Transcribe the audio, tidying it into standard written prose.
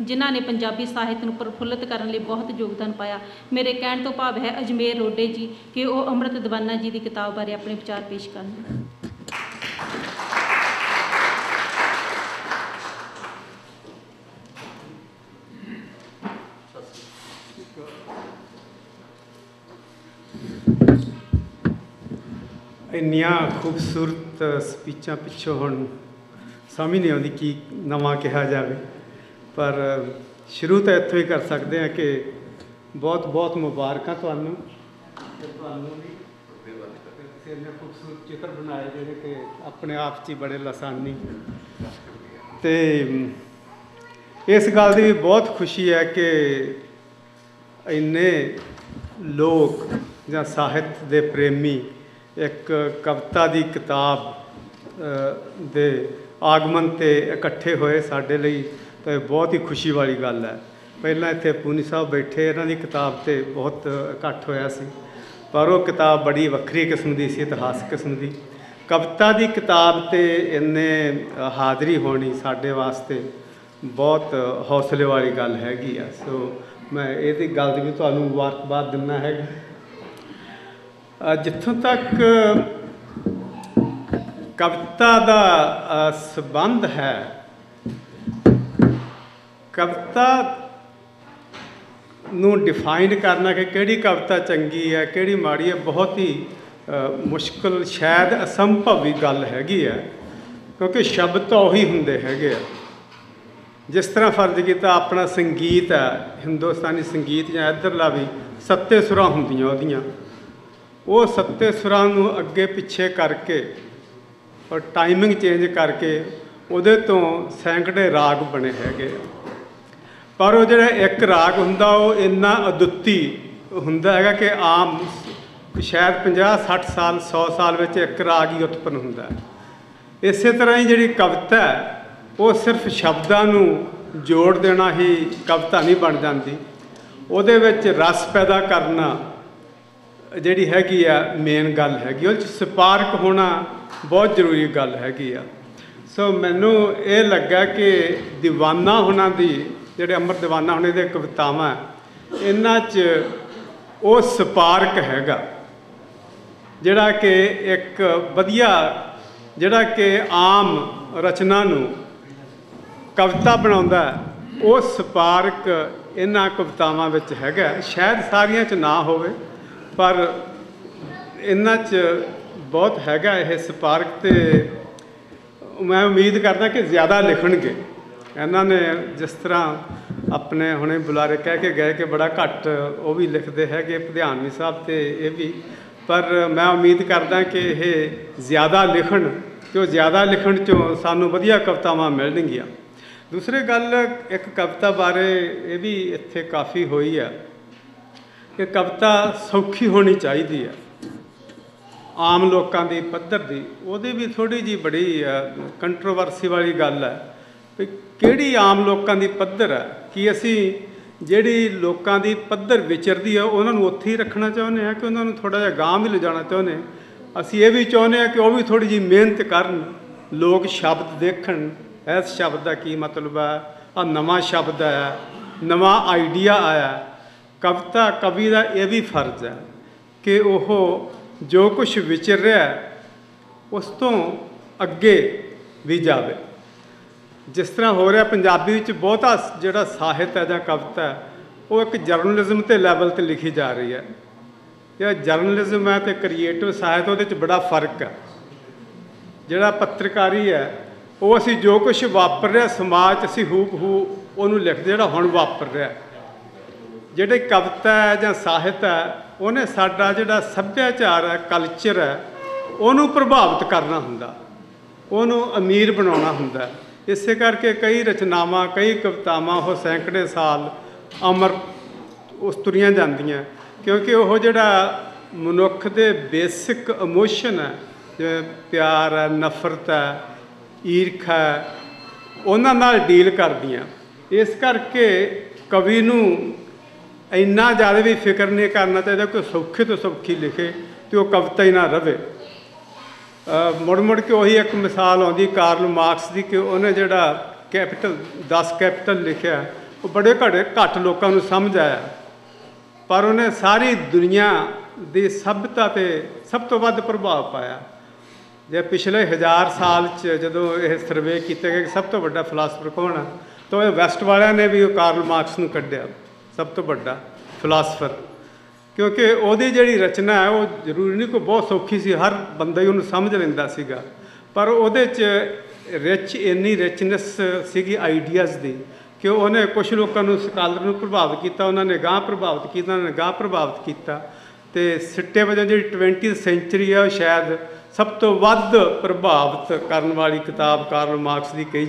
जिन्हां ने पंजाबी साहित्य नूं प्रफुल्लित करने लई बहुत योगदान पाया। मेरे कहण तो भाव है अजमेर रोडे जी कि वो अमृत दीवाना जी की किताब बारे अपने विचार पेश करन। इन्नियां खूबसूरत स्पीचां पिछों हुण समझ नहीं आती कि नवां कहा जाए, पर शुरू तो इत्थों ही कर सकते हैं कि बहुत बहुत मुबारक तुहानूं भी खूबसूरत चित्र बनाए जिहड़े कि अपने आप च बड़े लासानी। तो इस गल की भी बहुत खुशी है कि इन्ने लोग जां साहित्य दे प्रेमी एक कविता की किताब दे आगमन ते इकट्ठे होए साडे लई, तो बहुत ही खुशी वाली गल है। पहलां इत्थे पूनी साहब बैठे, इन्हां दी किताब ते बहुत इकट्ठ होया सी, पर वो किताब बड़ी वक्री किस्म की सी, इतिहास किस्म की कविता की किताब ते इन्ने हाज़री होनी साडे वास्ते बहुत हौसले वाली गल हैगी आ। सो मैं इहदी गल दी भी तुहानूं मुबारकबाद दिंदा है। जिथों तक कविता का संबंध है, कविता नूं डिफाइन करना कि किहड़ी कविता चंगी है किहड़ी माड़ी है बहुत ही मुश्किल, शायद असंभव भी गल हैगी है, क्योंकि शब्द तो उही हुंदे हैगे आ। जिस तरह फर्ज किया अपना संगीत है, हिंदुस्तानी संगीत या इधरला भी सत्ते सुरां हुंदियां उहदियां, वो सत्ते सुरां नूं अगे पिछे करके और टाइमिंग चेंज करके उहदे तो सैकड़े राग बने हैगे, पर वो जिहड़ा एक राग हुंदा वो इन्ना अदुੱਤੀ हुंदा हैगा कि आम शायद 50-60 साल 100 साल में एक राग ही उत्पन्न हुंदा है। इस तरह ही जिहड़ी कविता है वो सिर्फ शब्दां नूं जोड़ देना ही कविता नहीं बन जाती, उहदे विच रस पैदा करना जिहड़ी हैगी आ मेन गल हैगी, उहदे स्पार्क होना बहुत जरूरी गल हैगी आ। सो मैनू ये लगा कि दीवाना होना दी जिहड़े अमर दीवाना होने दे कवितावां इन्हां च वो स्पार्क हैगा जिहड़ा कि एक वधिया जिहड़ा कि आम रचना नूं कविता बनाउंदा है, वो स्पार्क इन्हां कवितावां विच हैगा। शायद सारियां च ना होवे, पर इन्हां च बहुत हैगा यह स्पार्क। ते मैं उम्मीद करदा कि ज़्यादा लिखणगे। इन्होंने जिस तरह अपने हुणे बुलारे कह के गए कि बड़ा घट वो भी लिखते है कि प्रधानवी साहब तो ये भी, पर मैं उम्मीद करदा कि यह ज़्यादा लिखण, कि ज़्यादा लिखण चों सानूं वधिया कवितावां मिलणगियां। दूसरी गल एक कविता बारे ये भी इत्थे काफ़ी हुई है कि कविता सौखी होनी चाहिए है, आम लोगों की पद्धर की, उहदी भी थोड़ी जी बड़ी कंट्रोवर्सी वाली गल है भी किहड़ी आम लोगों की पद्धर है, कि असी जिहड़ी लोगों की पद्धर विचरदी है उन्होंने उत्थे ही रखना चाहुंदे हैं कि उन्होंने थोड़ा जिहा गांह भी ले जाना चाहुंदे हैं। असी ये भी चाहुंदे हैं कि वह भी थोड़ी जी मेहनत करन, लोग शब्द देखण, इस शब्द का की मतलब है, आ नवां शब्द है, नवां आइडिया आया। कविता कवि का यह भी फर्ज है कि वह जो कुछ विचर रहा है उस तो अगे भी जाए। जिस तरह हो रहा पंजाबी विच बहुता जिहड़ा साहित्य है जां कविता है वो एक जर्नलिज्म के लैवल पर लिखी जा रही है। यह जर्नलिज्म है तो क्रिएटिव साहित्य उहदे च बड़ा फर्क है। जिहड़ा पत्रकारी है वो असी जो कुछ वापर रहा समाज असी हूबहू उहनूं लिखदे जिहड़ा हुण वापर रहा। जिहड़ी कविता है जां साहित्य है उन्हें साडा जिहड़ा सभ्याचार है कल्चर है उहनूं प्रभावित करना हुंदा, उहनूं अमीर बनाउणा हुंदा। इस करके कई रचनावां कई कवितावां वो सैकड़े साल अमर उस तुरियां जांदियां, क्योंकि वह जिहड़ा मनुख दे बेसिक इमोशन है जिवें प्यार है, नफरत है, ईर्खा है, उन्हां नाल डील करदियां। इस करके कवि नूं इन्ना ज़्यादा भी फिक्र नहीं करना चाहिए कि सौखे तो सौखी लिखे तो वह कविता ही ना रहे। मुड़ मुड़ के वही एक मिसाल आती कार्ल मार्क्स की कि उन्हें जिहड़ा कैपिटल 10 कैपिटल लिखा ਉਹ ਬੜੇ ਘੱਟ ਲੋਕਾਂ ਨੂੰ ਸਮਝ ਆਇਆ, ਪਰ ਉਹਨੇ ਸਾਰੀ ਦੁਨੀਆ ਦੀ ਸਭਿਅਤਾ 'ਤੇ ਸਭ ਤੋਂ ਵੱਧ ਪ੍ਰਭਾਵ ਪਾਇਆ। ਜੇ ਪਿਛਲੇ 1000 ਸਾਲ 'ਚ ਜਦੋਂ ਇਹ ਸਰਵੇ ਕੀਤੇ ਗਏ ਕਿ ਸਭ ਤੋਂ ਵੱਡਾ ਫਿਲਾਸਫਰ ਕੌਣ ਹੈ, ਤਾਂ ਇਹ ਵੈਸਟ ਵਾਲਿਆਂ ਨੇ ਵੀ ਉਹ ਕਾਰਲ ਮਾਰਕਸ ਨੂੰ ਕੱਢਿਆ ਸਭ ਤੋਂ ਵੱਡਾ ਫਿਲਾਸਫਰ, ਕਿਉਂਕਿ ਉਹਦੀ ਜਿਹੜੀ ਰਚਨਾ ਹੈ ਉਹ ਜ਼ਰੂਰੀ ਨਹੀਂ ਕੋਈ ਬਹੁਤ ਸੌਖੀ ਸੀ, ਹਰ ਬੰਦਾ ਹੀ ਉਹਨੂੰ ਸਮਝ ਲੈਂਦਾ ਸੀਗਾ, ਪਰ ਉਹਦੇ 'ਚ ਇੰਨੀ ਰਿਚਨੈਸ ਸੀਗੀ ਆਈਡੀਆਜ਼ ਦੀ ਕਿ ਉਹਨੇ ਕੁਛ ਲੋਕਾਂ ਨੂੰ ਸਕਾਲਰ ਨੂੰ ਪ੍ਰਭਾਵਿਤ ਕੀਤਾ, ਉਹਨਾਂ ਨੇ ਗਾਂਹ ਪ੍ਰਭਾਵਿਤ ਕੀਤਾ, ਉਹਨਾਂ ਨੇ ਗਾਂਹ ਪ੍ਰਭਾਵਿਤ ਕੀਤਾ। ਅਤੇ ਸਿੱਟੇ ਵਜੋਂ ਜਿਹੜੀ 20th ਸੈਂਚੁਰੀ ਹੈ ਉਹ ਸ਼ਾਇਦ ਸਭ ਤੋਂ ਵੱਧ ਪ੍ਰਭਾਵਿਤ ਕਰਨ ਵਾਲੀ ਕਿਤਾਬ ਕਾਰਲ ਮਾਰਕਸ ਦੀ ਕਹੀ